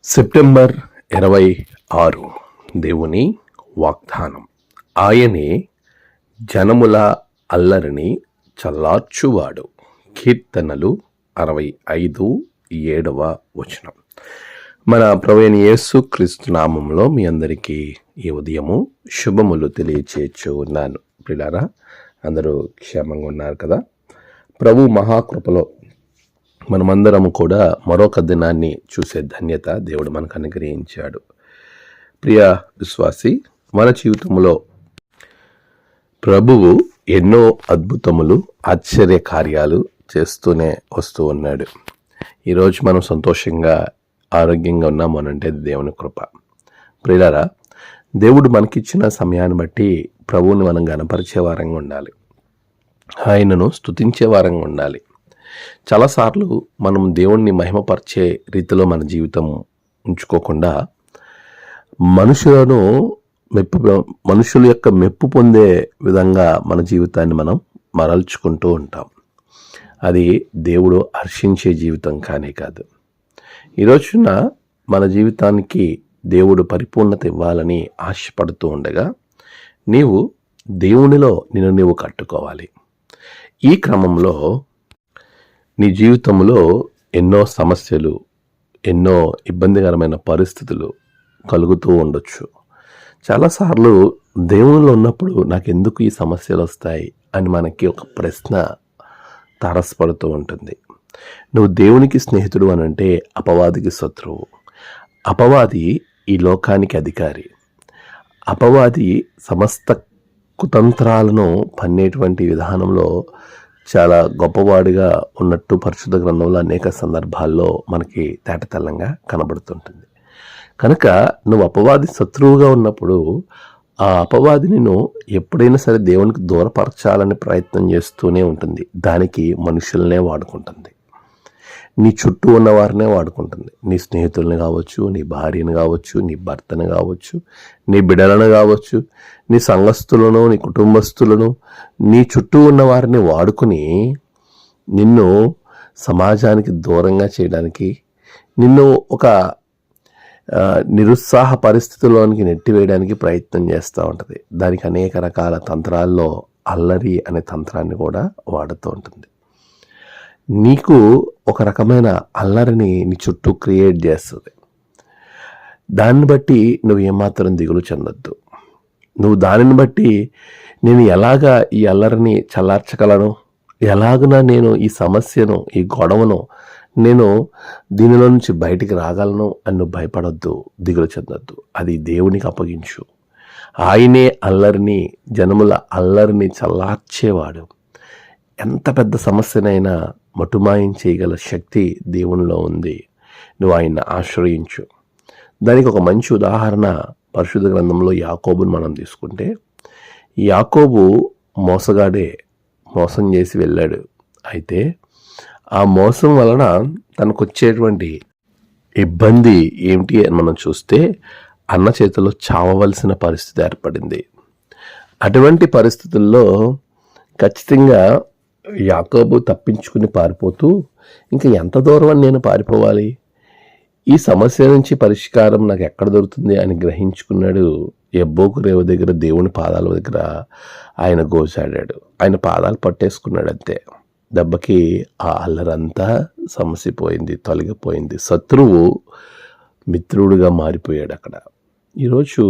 September 26 దేవుని వాగ్దానం. ఆయనే జనముల అల్లరిని చల్లార్చువాడు. కీర్తనలు 65:7 వచనం. మన ప్రభువైన యేసు క్రీస్తు నామములో మీ అందరికీ ఈ ఉదయము శుభములు తెలియచేయచ్చు ఉన్నాను. ప్రియులారా, అందరూ క్షేమంగా ఉన్నారు కదా? ప్రభు మహాకృపలో మనమందరము కూడా మరొక దినాన్ని చూసే ధన్యత దేవుడు మనకు అనుగ్రహించాడు. ప్రియ విశ్వాసి, మన జీవితంలో ప్రభువు ఎన్నో అద్భుతములు, ఆశ్చర్య కార్యాలు చేస్తూనే వస్తూ ఉన్నాడు. ఈరోజు మనం సంతోషంగా ఆరోగ్యంగా ఉన్నామనంటే దేవుని కృప. ప్రియులారా, దేవుడు మనకిచ్చిన సమయాన్ని బట్టి ప్రభువుని మనం గణపరిచే వారంగా ఉండాలి, ఆయనను స్తుతించే వారంగా ఉండాలి. చాలాసార్లు మనం దేవుణ్ణి మహిమపరిచే రీతిలో మన జీవితం ఉంచుకోకుండా మనుషుల యొక్క మెప్పు పొందే విధంగా మన జీవితాన్ని మనం మరల్చుకుంటూ ఉంటాం. అది దేవుడు హర్షించే జీవితం కానే కాదు. ఈరోజున మన జీవితానికి దేవుడు పరిపూర్ణత ఇవ్వాలని ఆశపడుతూ ఉండగా నీవు దేవునిలో నిన్ను నీవు కట్టుకోవాలి. ఈ క్రమంలో నీ జీవితంలో ఎన్నో సమస్యలు, ఎన్నో ఇబ్బందికరమైన పరిస్థితులు కలుగుతూ ఉండొచ్చు. చాలాసార్లు దేవునిలో ఉన్నప్పుడు నాకు ఎందుకు ఈ సమస్యలు వస్తాయి అని మనకి ఒక ప్రశ్న తారసపడుతూ ఉంటుంది. నువ్వు దేవునికి స్నేహితుడు అని అంటే అపవాదికి శత్రువు. అపవాది ఈ లోకానికి అధికారి. అపవాది సమస్త కుతంత్రాలను పన్నేటువంటి విధానంలో చాలా గొప్పవాడిగా ఉన్నట్టు పరిశుద్ధ గ్రంథంలో అనేక సందర్భాల్లో మనకి తేటతెల్లంగా కనబడుతుంటుంది. కనుక నువ్వు అపవాది శత్రువుగా ఉన్నప్పుడు ఆ అపవాది నిన్ను ఎప్పుడైనా సరే దేవునికి దూరపరచాలని ప్రయత్నం చేస్తూనే ఉంటుంది. దానికి మనుషులనే వాడుకుంటుంది, నీ చుట్టూ ఉన్న వారినే వాడుకుంటుంది. నీ స్నేహితుల్ని కావచ్చు, నీ భార్యను కావచ్చు, నీ భర్తను కావచ్చు, నీ బిడ్డలను కావచ్చు, నీ సంఘస్థులను, నీ కుటుంబస్తులను, నీ చుట్టూ ఉన్న వారిని వాడుకుని నిన్ను సమాజానికి దూరంగా చేయడానికి, నిన్ను ఒక నిరుత్సాహ పరిస్థితుల్లోనికి నెట్టివేయడానికి ప్రయత్నం చేస్తూ ఉంటుంది. దానికి అనేక రకాల తంత్రాల్లో అల్లరి అనే తంత్రాన్ని కూడా వాడుతూ ఉంటుంది. నీకు ఒక రకమైన అల్లరిని నీ చుట్టూ క్రియేట్ చేస్తుంది. దాన్ని బట్టి నువ్వు ఏమాత్రం దిగులు చెందొద్దు. నువ్వు దానిని బట్టి నేను ఎలాగా ఈ అల్లరిని చల్లార్చగలను, ఎలాగునా నేను ఈ సమస్యను, ఈ గొడవను నేను దీనిలో నుంచి బయటికి రాగలను అని నువ్వు భయపడొద్దు, దిగులు చెందొద్దు. అది దేవునికి అప్పగించు. ఆయనే అల్లరిని, జనముల అల్లరిని చల్లార్చేవాడు. ఎంత పెద్ద సమస్యనైనా మటుమాయం చేయగల శక్తి దేవునిలో ఉంది. నువ్వు ఆయన్ని ఆశ్రయించు. దానికి ఒక మంచి ఉదాహరణ పరిశుద్ధ గ్రంథంలో యాకోబుని మనం తీసుకుంటే, యాకోబు మోసగాడే, మోసం చేసి వెళ్ళాడు. అయితే ఆ మోసం వలన తనకు వచ్చేటువంటి ఇబ్బంది ఏమిటి అని మనం చూస్తే, అన్న చేతిలో చావవలసిన పరిస్థితి ఏర్పడింది. అటువంటి పరిస్థితుల్లో ఖచ్చితంగా యాకోబు తప్పించుకుని పారిపోతూ, ఇంకా ఎంత దూరం అని నేను పారిపోవాలి, ఈ సమస్య నుంచి పరిష్కారం నాకు ఎక్కడ దొరుకుతుంది అని గ్రహించుకున్నాడు. యబ్బోకు రేవు దగ్గర దేవుని పాదాల దగ్గర ఆయన గోచాడాడు. ఆయన పాదాలు పట్టేసుకున్నాడు. అంతే, దెబ్బకి ఆ అల్లరంతా సమసిపోయింది, తొలగిపోయింది. శత్రువు మిత్రుడుగా మారిపోయాడు అక్కడ. ఈరోజు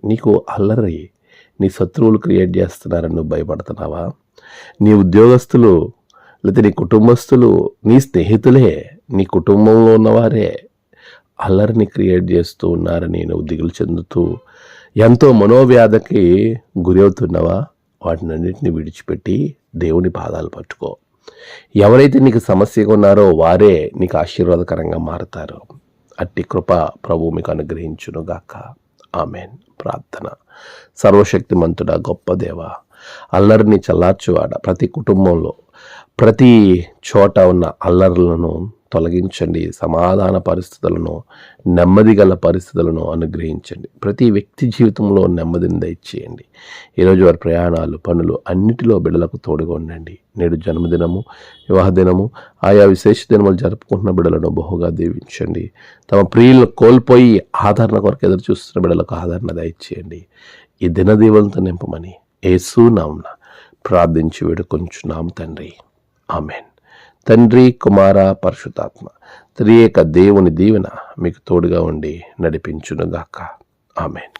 నీకు అల్లరి నీ శత్రువులు క్రియేట్ చేస్తున్నారని నువ్వు భయపడుతున్నావా? నీ ఉద్యోగస్తులు, లేకపోతే నీ కుటుంబస్తులు, నీ స్నేహితులే, నీ కుటుంబంలో ఉన్నవారే అల్లరిని క్రియేట్ చేస్తూ ఉన్నారని నువ్వు దిగులు చెందుతూ ఎంతో మనోవ్యాధికి గురి అవుతున్నావా? వాటినన్నింటినీ విడిచిపెట్టి దేవుని పాదాలు పట్టుకో. ఎవరైతే నీకు సమస్యగా ఉన్నారో వారే నీకు ఆశీర్వాదకరంగా మారతారు. అట్టి కృప ప్రభు మీకు అనుగ్రహించునుగాక. ఆమెన్. ప్రార్థన. సర్వశక్తిమంతుడా, గొప్ప దేవ, అల్లరిని చల్లార్చువాడ, ప్రతి కుటుంబంలో ప్రతి చోట ఉన్న అల్లర్లను తొలగించండి. సమాధాన పరిస్థితులను, నెమ్మది గల పరిస్థితులను అనుగ్రహించండి. ప్రతి వ్యక్తి జీవితంలో నెమ్మదిని దయచేయండి. ఈరోజు వారి ప్రయాణాలు, పనులు అన్నిటిలో బిడ్డలకు తోడుగా ఉండండి. నేడు జన్మదినము, వివాహ దినము, ఆయా విశేష దినములు జరుపుకుంటున్న బిడ్డలను బహుగా దీవించండి. తమ ప్రియులను కోల్పోయి ఆదరణ కొరకు ఎదురు చూస్తున్న బిడ్డలకు ఆదరణ దయచేయండి. ఈ దినదీవులతో నింపమని యేసు నామమున ప్రార్థించి వేడుకొంచున్నాం తండ్రి. ఆమెన్. తండ్రి, కుమార, పరిశుద్ధాత్మ త్రియేక దేవుని దీవెన మీకు తోడుగా ఉండి నడిపించునుగాక. ఆమెన్.